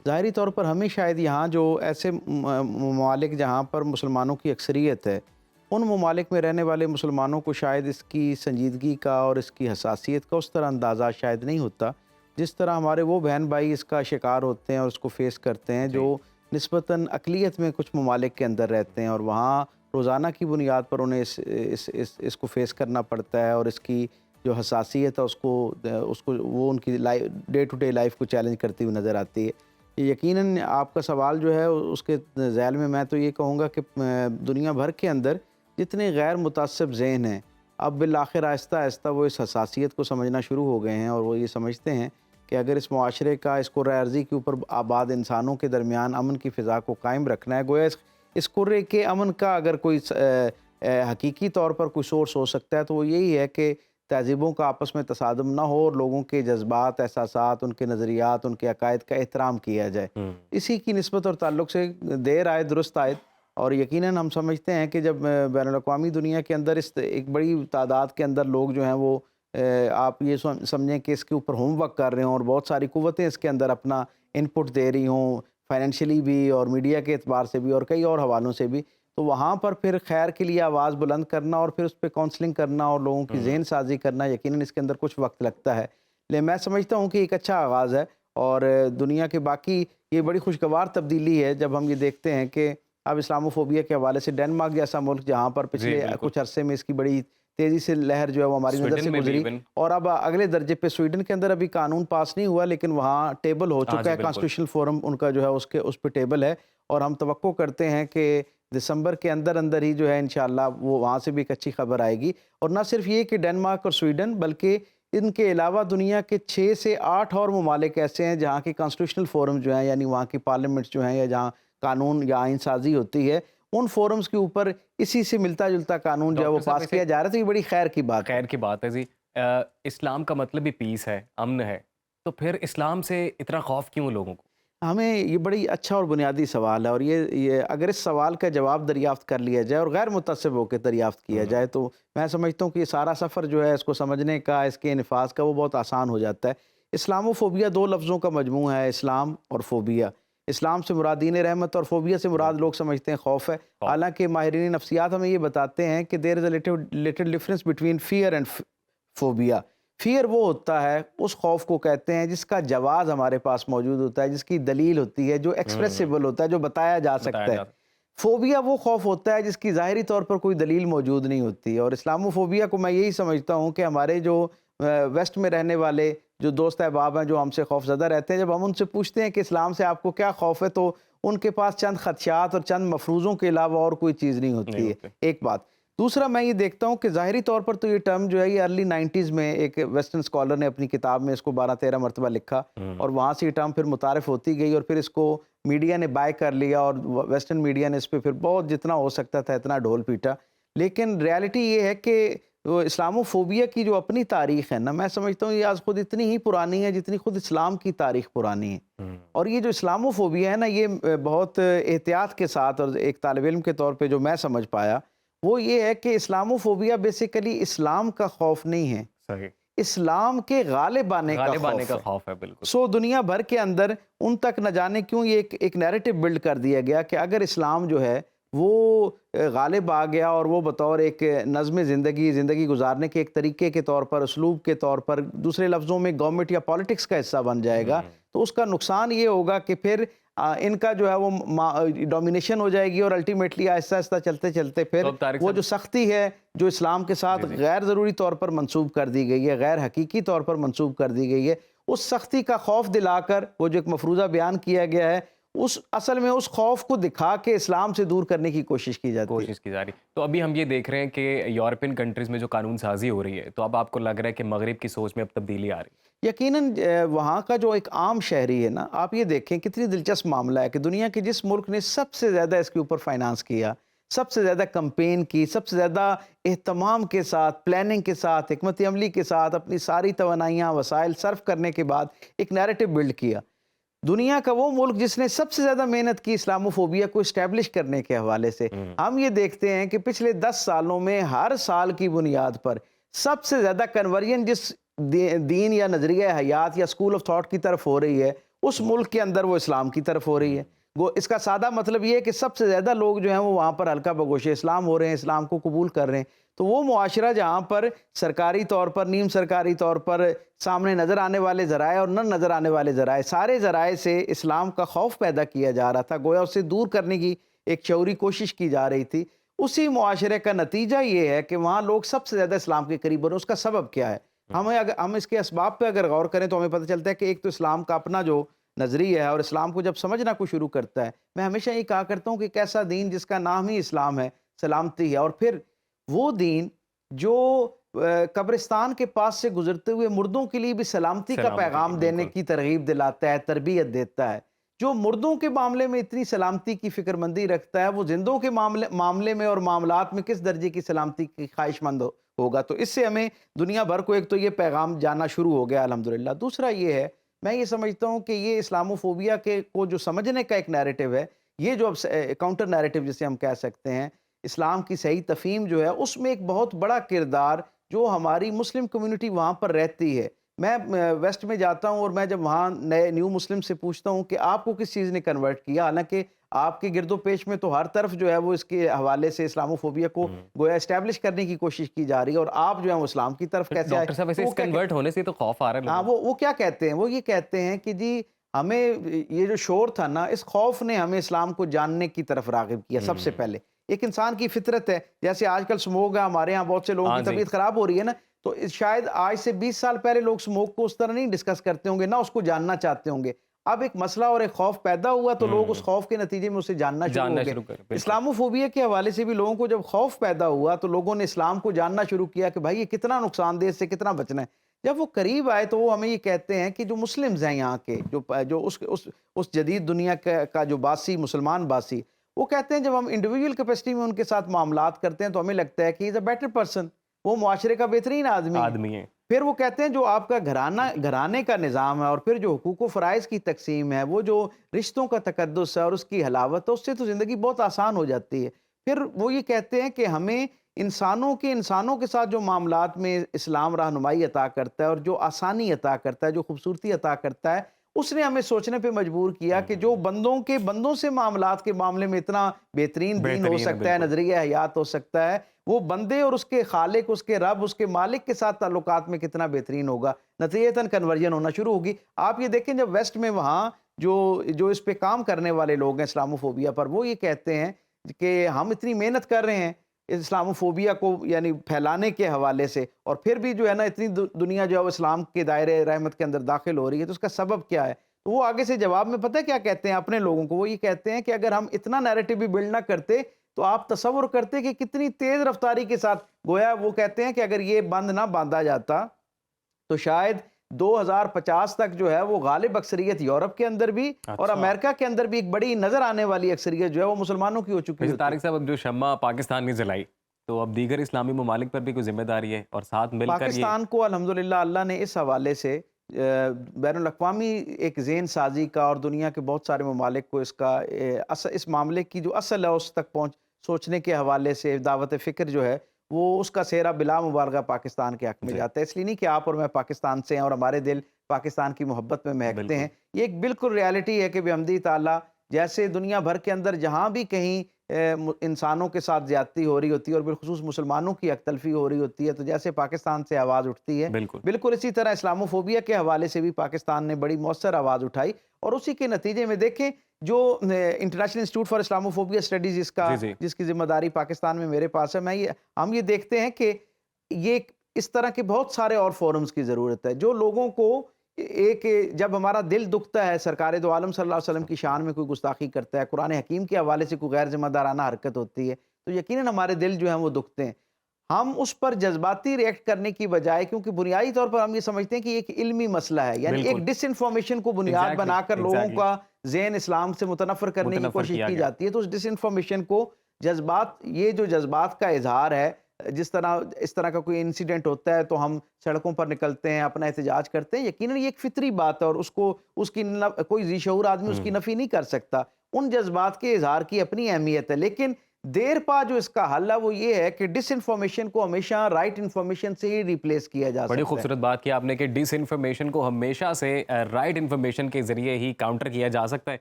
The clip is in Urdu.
ظاہری طور پر ہمیں شاید یہاں جو ایسے ممالک جہاں پر مسلمانوں کی اکثریت ہے، ان ممالک میں رہنے والے مسلمانوں کو شاید اس کی سنجیدگی کا اور اس کی حساسیت کا اس طرح اندازہ شاید نہیں ہوتا جس طرح ہمارے وہ بہن بھائی اس کا شکار ہوتے ہیں اور اس کو فیس کرتے ہیں جی، جو نسبتاً اقلیت میں کچھ ممالک کے اندر رہتے ہیں، اور وہاں روزانہ کی بنیاد پر انہیں اس کو فیس کرنا پڑتا ہے، اور اس کی جو حساسیت ہے اس کو وہ ان کی ڈے ٹو ڈے لائف کو چیلنج کرتی ہوئی نظر آتی ہے۔ یقیناً آپ کا سوال جو ہے اس کے ذیل میں تو یہ کہوں گا کہ دنیا بھر کے اندر جتنے غیر متعصب ذہن ہیں، اب بالآخر آہستہ آہستہ وہ اس حساسیت کو سمجھنا شروع ہو گئے ہیں، اور وہ یہ سمجھتے ہیں کہ اگر اس معاشرے کا اس کرۂ ارضی کے اوپر آباد انسانوں کے درمیان امن کی فضا کو قائم رکھنا ہے، گویا اس کرے کے امن کا اگر کوئی حقیقی طور پر کوئی سورس ہو سکتا ہے تو وہ یہی ہے کہ تہذیبوں کا آپس میں تصادم نہ ہو اور لوگوں کے جذبات، احساسات، ان کے نظریات، ان کے عقائد کا احترام کیا جائے۔ ہوں، اسی کی نسبت اور تعلق سے دیر آئے درست آئے، اور یقیناً ہم سمجھتے ہیں کہ جب بین الاقوامی دنیا کے اندر اس ایک بڑی تعداد کے اندر لوگ جو ہیں وہ آپ یہ سمجھیں کہ اس کے اوپر ہوم ورک کر رہے ہوں اور بہت ساری قوتیں اس کے اندر اپنا انپٹ دے رہی ہوں، فائنینشلی بھی اور میڈیا کے اعتبار سے بھی اور کئی اور حوالوں سے بھی، تو وہاں پر پھر خیر کے لیے آواز بلند کرنا اور پھر اس پہ کونسلنگ کرنا اور لوگوں کی ہوں، ذہن سازی کرنا، یقیناً اس کے اندر کچھ وقت لگتا ہے، لیکن میں سمجھتا ہوں کہ ایک اچھا آغاز ہے، اور دنیا کے باقی یہ بڑی خوشگوار تبدیلی ہے جب ہم یہ دیکھتے ہیں کہ اب اسلاموفوبیا کے حوالے سے ڈنمارک جیسا ملک جہاں پر جی، پچھلے بالکل۔ کچھ عرصے میں اس کی بڑی تیزی سے لہر جو ہے وہ ہماری نظر سویڈن سے میں بھی گزری، ایون اور اب اگلے درجے پہ سویڈن کے اندر ابھی قانون پاس نہیں ہوا لیکن وہاں ٹیبل ہو ہاں چکا جی، ہے، بالکل۔ کانسٹیٹیوشنل فورم ان کا جو ہے اس پہ ٹیبل ہے، اور ہم توقع کرتے ہیں کہ دسمبر کے اندر اندر ہی جو ہے انشاءاللہ وہ وہاں سے بھی ایک اچھی خبر آئے گی، اور نہ صرف یہ کہ ڈنمارک اور سویڈن بلکہ ان کے علاوہ دنیا کے 6 سے 8 اور ممالک ایسے ہیں جہاں کی کانسٹیٹیوشنل فورم جو ہیں، یعنی وہاں کی پارلیمنٹس جو ہیں یا جہاں قانون یا آئین سازی ہوتی ہے، ان فورمز کے اوپر اسی سے ملتا جلتا قانون جو ہے وہ ڈاکٹر صاحب پاس ویسے کیا جا رہا ہے، تو یہ بڑی خیر کی بات ہے۔ خیر کی بات ہے جی۔ اسلام کا مطلب بھی پیس ہے، امن ہے، تو پھر اسلام سے اتنا خوف کیوں لوگوں کو؟ ہمیں یہ بڑی اچھا اور بنیادی سوال ہے، اور یہ اگر اس سوال کا جواب دریافت کر لیا جائے اور غیر متعصب ہو کے دریافت کیا ہوں، جائے تو میں سمجھتا ہوں کہ یہ سارا سفر جو ہے اس کو سمجھنے کا، اس کے نفاذ کا، وہ بہت آسان ہو جاتا ہے۔ اسلاموفوبیا 2 لفظوں کا مجموعہ ہے، اسلام اور فوبیا۔ اسلام سے مراد دین رحمت اور فوبیا سے مراد بالکل، لوگ سمجھتے ہیں خوف ہے، خوف، حالانکہ ماہرین نفسیات ہمیں یہ بتاتے ہیں کہ there is a little difference between fear and phobia. Fear وہ ہوتا ہے، اس خوف کو کہتے ہیں جس کا جواز ہمارے پاس موجود ہوتا ہے، جس کی دلیل ہوتی ہے، جو ہوں، ایکسپریسیبل ہوتا ہے، جو بتایا جا بتایا سکتا ہے۔ جاتا فوبیا وہ خوف ہوتا ہے جس کی ظاہری طور پر کوئی دلیل موجود نہیں ہوتی، اور اسلاموفوبیا کو میں یہی سمجھتا ہوں کہ ہمارے جو ویسٹ میں رہنے والے جو دوست احباب ہیں جو ہم سے خوف زدہ رہتے ہیں، جب ہم ان سے پوچھتے ہیں کہ اسلام سے آپ کو کیا خوف ہے تو ان کے پاس چند خدشات اور چند مفروضوں کے علاوہ اور کوئی چیز نہیں نہیں ہوتی ہے، ہوتے۔ ایک بات۔ دوسرا میں یہ دیکھتا ہوں کہ ظاہری طور پر تو یہ ٹرم جو ہے یہ ارلی 90s میں ایک ویسٹرن اسکالر نے اپنی کتاب میں اس کو 12-13 مرتبہ لکھا، ہوں، اور وہاں سے یہ ٹرم پھر متعارف ہوتی گئی، اور پھر اس کو میڈیا نے بائی کر لیا، اور ویسٹرن میڈیا نے اس پہ پھر بہت جتنا ہو سکتا تھا اتنا ڈھول پیٹا، لیکن ریالٹی یہ ہے کہ وہ اسلاموفوبیا کی جو اپنی تاریخ ہے نا، میں سمجھتا ہوں یہ آج خود اتنی ہی پرانی ہے جتنی خود اسلام کی تاریخ پرانی ہے، ہوں، اور یہ جو اسلاموفوبیا ہے نا یہ بہت احتیاط کے ساتھ، اور ایک طالب علم کے طور پہ جو میں سمجھ پایا وہ یہ ہے کہ اسلاموفوبیا بیسیکلی اسلام کا خوف نہیں ہے، صحیح، اسلام کے غالب آنے کا غالب آنے خوف کا ہے۔ خوف ہے، بالکل۔ سو دنیا بھر کے اندر ان تک نہ جانے کیوں یہ ایک نیریٹو بلڈ کر دیا گیا کہ اگر اسلام جو ہے وہ غالب آ گیا اور وہ بطور ایک نظم زندگی گزارنے کے ایک طریقے کے طور پر، اسلوب کے طور پر، دوسرے لفظوں میں گورنمنٹ یا پالیٹکس کا حصہ بن جائے گا، ہوں، تو اس کا نقصان یہ ہوگا کہ پھر ان کا جو ہے وہ ڈومینیشن ہو جائے گی، اور الٹیمیٹلی آہستہ آہستہ چلتے چلتے تو پھر اب طارق وہ صاحب، جو سختی ہے جو اسلام کے ساتھ جی، جی، غیر ضروری طور پر منسوب کر دی گئی ہے، غیر حقیقی طور پر منسوب کر دی گئی ہے، اس سختی کا خوف دلا کر وہ جو ایک مفروضہ بیان کیا گیا ہے، اصل میں اس خوف کو دکھا کے اسلام سے دور کرنے کی کوشش کی جاتی ہے۔ کوشش کی جا رہی۔ تو ابھی ہم یہ دیکھ رہے ہیں کہ یورپین کنٹریز میں جو قانون سازی ہو رہی ہے، تو اب آپ کو لگ رہا ہے کہ مغرب کی سوچ میں اب تبدیلی آ رہی ہے؟ یقیناً وہاں کا جو ایک عام شہری ہے نا، آپ یہ دیکھیں کتنی دلچسپ معاملہ ہے کہ دنیا کے جس ملک نے سب سے زیادہ اس کے اوپر فائنانس کیا، سب سے زیادہ کمپین کی، سب سے زیادہ اہتمام کے ساتھ، پلاننگ کے ساتھ، حکمت عملی کے ساتھ اپنی ساری توانائیاں وسائل صرف کرنے کے بعد ایک نیریٹو بلڈ کیا، دنیا کا وہ ملک جس نے سب سے زیادہ محنت کی اسلاموفوبیا کو اسٹیبلش کرنے کے حوالے سے، ہوں، ہم یہ دیکھتے ہیں کہ پچھلے 10 سالوں میں ہر سال کی بنیاد پر سب سے زیادہ کنورژن جس دین یا نظریہ حیات یا اسکول آف تھاٹ کی طرف ہو رہی ہے اس ملک کے اندر وہ اسلام کی طرف ہو رہی ہے. اس کا سادہ مطلب یہ ہے کہ سب سے زیادہ لوگ جو ہیں وہ وہاں پر ہلکا بگوش اسلام ہو رہے ہیں, اسلام کو قبول کر رہے ہیں. تو وہ معاشرہ جہاں پر سرکاری طور پر, نیم سرکاری طور پر سامنے نظر آنے والے ذرائع اور نہ نظر آنے والے ذرائع, سارے ذرائع سے اسلام کا خوف پیدا کیا جا رہا تھا, گویا اسے دور کرنے کی ایک شعوری کوشش کی جا رہی تھی, اسی معاشرے کا نتیجہ یہ ہے کہ وہاں لوگ سب سے زیادہ اسلام کے قریب بنے. اس کا سبب کیا ہے؟ ہم اس کے اسباب پہ اگر غور کریں تو ہمیں پتہ چلتا ہے کہ ایک تو اسلام کا اپنا جو نظریہ ہے, اور اسلام کو جب سمجھنا کو شروع کرتا ہے, میں ہمیشہ یہ کہا کرتا ہوں کہ ایک ایسا دین جس کا نام ہی اسلام ہے, سلامتی ہے, اور پھر وہ دین جو قبرستان کے پاس سے گزرتے ہوئے مردوں کے لیے بھی سلامتی کا پیغام دینے کی ترغیب دلاتا ہے, تربیت دیتا ہے, جو مردوں کے معاملے میں اتنی سلامتی کی فکر مندی رکھتا ہے, وہ زندوں کے معاملے میں اور معاملات میں کس درجے کی سلامتی کی خواہش مند ہوگا. تو اس سے ہمیں دنیا بھر کو ایک تو یہ پیغام جانا شروع ہو گیا الحمدللہ. دوسرا یہ ہے, میں یہ سمجھتا ہوں کہ یہ اسلاموفوبیا کو جو سمجھنے کا ایک نیریٹو ہے, یہ جو کاؤنٹر نیریٹو جسے ہم کہہ سکتے ہیں, اسلام کی صحیح تفہیم جو ہے, اس میں ایک بہت بڑا کردار جو ہماری مسلم کمیونٹی وہاں پر رہتی ہے. میں ویسٹ میں جاتا ہوں اور میں جب وہاں نئے نیو مسلم سے پوچھتا ہوں کہ آپ کو کس چیز نے کنورٹ کیا, حالانکہ آپ کے گرد و پیش میں تو ہر طرف جو ہے وہ اس کے حوالے سے اسلاموفوبیا کو گویا اسٹیبلش کرنے کی کوشش کی جا رہی ہے, اور آپ جو ہے وہ اسلام کی طرف کیسے آئے؟ ڈاکٹر صاحب ایسے اس کنورٹ ہونے سے تو خوف آ رہا ہے. ہاں, وہ کیا کہتے ہیں, وہ یہ کہتے ہیں کہ جی ہمیں یہ جو شور تھا نا, اس خوف نے ہمیں اسلام کو جاننے کی طرف راغب کیا. سب سے پہلے ایک انسان کی فطرت ہے, جیسے آج کل سموگ ہے, ہمارے ہاں بہت سے لوگوں کی طبیعت خراب ہو رہی ہے نا, تو شاید آج سے 20 سال پہلے لوگ سموگ کو اس طرح نہیں ڈسکس کرتے ہوں گے, نہ اس کو جاننا چاہتے ہوں گے. اب ایک مسئلہ اور ایک خوف پیدا ہوا تو لوگ اس خوف کے نتیجے میں اسے جاننا شروع ہو گئے. اسلاموفوبیا کے حوالے سے بھی لوگوں کو جب خوف پیدا ہوا تو لوگوں نے اسلام کو جاننا شروع کیا کہ بھائی یہ کتنا نقصان دہ, اس سے کتنا بچنا ہے. جب وہ قریب آئے تو وہ ہمیں یہ کہتے ہیں کہ جو مسلمز ہیں یہاں کے, جو اس جدید دنیا کا جو باسی, مسلمان باسی, وہ کہتے ہیں جب ہم انڈیویجول کیپیسٹی میں ان کے ساتھ معاملات کرتے ہیں تو ہمیں لگتا ہے کہ از اے بیٹر پرسن, وہ معاشرے کا بہترین آدمی ہے. پھر وہ کہتے ہیں جو آپ کا گھرانے کا نظام ہے, اور پھر جو حقوق و فرائض کی تقسیم ہے, وہ جو رشتوں کا تقدس ہے اور اس کی حلاوت ہے, اس سے تو زندگی بہت آسان ہو جاتی ہے. پھر وہ یہ کہتے ہیں کہ ہمیں انسانوں کے ساتھ جو معاملات میں اسلام رہنمائی عطا کرتا ہے, اور جو آسانی عطا کرتا ہے, جو خوبصورتی عطا کرتا ہے, اس نے ہمیں سوچنے پہ مجبور کیا کہ جو بندوں سے معاملات کے معاملے میں اتنا بہترین دین ہو سکتا ہے, نظریہ حیات ہو سکتا ہے, وہ بندے اور اس کے خالق, اس کے رب, اس کے مالک کے ساتھ تعلقات میں کتنا بہترین ہوگا. نتیجتاً کنورژن ہونا شروع ہوگی. آپ یہ دیکھیں جب ویسٹ میں وہاں جو اس پہ کام کرنے والے لوگ ہیں اسلاموفوبیا پر, وہ یہ کہتے ہیں کہ ہم اتنی محنت کر رہے ہیں اسلاموفوبیا کو یعنی پھیلانے کے حوالے سے, اور پھر بھی جو ہے نا اتنی دنیا جو ہے وہ اسلام کے دائرے رحمت کے اندر داخل ہو رہی ہے, تو اس کا سبب کیا ہے؟ تو وہ آگے سے جواب میں پتہ ہے کیا کہتے ہیں اپنے لوگوں کو, وہ یہ کہتے ہیں کہ اگر ہم اتنا نیریٹو بھی بلڈ نہ کرتے تو آپ تصور کرتے کہ کتنی تیز رفتاری کے ساتھ, گویا وہ کہتے ہیں کہ اگر یہ بند نہ باندھا جاتا تو شاید 2050 تک جو ہے وہ غالب اکثریت یورپ کے اندر بھی اور امریکہ کے اندر بھی ایک بڑی نظر آنے والی اکثریت جو ہے وہ مسلمانوں کی ہو چکی ہے. طارق صاحب, اب جو شمع پاکستان نے جلائی تو اب دیگر اسلامی ممالک پر بھی کوئی ذمہ داری ہے, اور ساتھ مل کر پاکستان کو الحمدللہ اللہ نے اس حوالے سے بین الاقوامی ایک ذہن سازی کا, اور دنیا کے بہت سارے ممالک کو اس معاملے کی جو اصل ہے اس تک سوچنے کے حوالے سے دعوت فکر جو ہے وہ اس کا سہرا بلا مبالغہ پاکستان کے حق میں جاتا ہے. اس لیے نہیں کہ آپ اور میں پاکستان سے ہیں اور ہمارے دل پاکستان کی محبت میں مہکتے ہیں, یہ ایک بالکل ریالٹی ہے کہ بحمدی تعالیٰ جیسے دنیا بھر کے اندر جہاں بھی کہیں انسانوں کے ساتھ زیادتی ہو رہی ہوتی ہے اور بالخصوص مسلمانوں کی حق تلفی ہو رہی ہوتی ہے, تو جیسے پاکستان سے آواز اٹھتی ہے, بالکل اسی طرح اسلاموفوبیا کے حوالے سے بھی پاکستان نے بڑی مؤثر آواز اٹھائی. اور اسی کے نتیجے میں دیکھیں جو international institute for Islamophobia studies جس کی ذمہ داری پاکستان میں میرے پاس ہے, ہم یہ دیکھتے ہیں کہ یہ اس طرح کے بہت سارے اور فورمز کی ضرورت ہے جو لوگوں کو جب ہمارا دل دکھتا ہے سرکار دو عالم صلی اللہ علیہ وسلم کی شان میں کوئی گستاخی کرتا ہے, قرآن حکیم کے حوالے سے کوئی غیر ذمہ دارانہ حرکت ہوتی ہے, تو یقیناً ہمارے دل جو ہیں وہ دکھتے ہیں. ہم اس پر جذباتی ریئیکٹ کرنے کی بجائے, کیونکہ بنیادی طور پر ہم یہ سمجھتے ہیں کہ ایک علمی مسئلہ ہے, یعنی ایک ڈس انفارمیشن کو بنیاد بنا کر لوگوں کا ذہن اسلام سے متنفر کرنے کی کوشش کی جاتی ہے. تو اس ڈس انفارمیشن کو یہ جو جذبات کا اظہار ہے, اس طرح کا کوئی انسیڈنٹ ہوتا ہے تو ہم سڑکوں پر نکلتے ہیں, اپنا احتجاج کرتے ہیں, یقیناً یہ ایک فطری بات ہے اور اس کی کوئی ذی شعور آدمی اس کی نفی نہیں کر سکتا. ان جذبات کے اظہار کی اپنی اہمیت ہے, لیکن دیر پا جو اس کا حل ہے وہ یہ ہے کہ ڈس انفارمیشن کو ہمیشہ رائٹ انفارمیشن سے ہی ریپلیس کیا جا بڑی سکتا ہے. خوبصورت بات کی آپ نے کہ ڈس انفارمیشن کو ہمیشہ سے رائٹ انفارمیشن کے ذریعے ہی کاؤنٹر کیا جا سکتا ہے.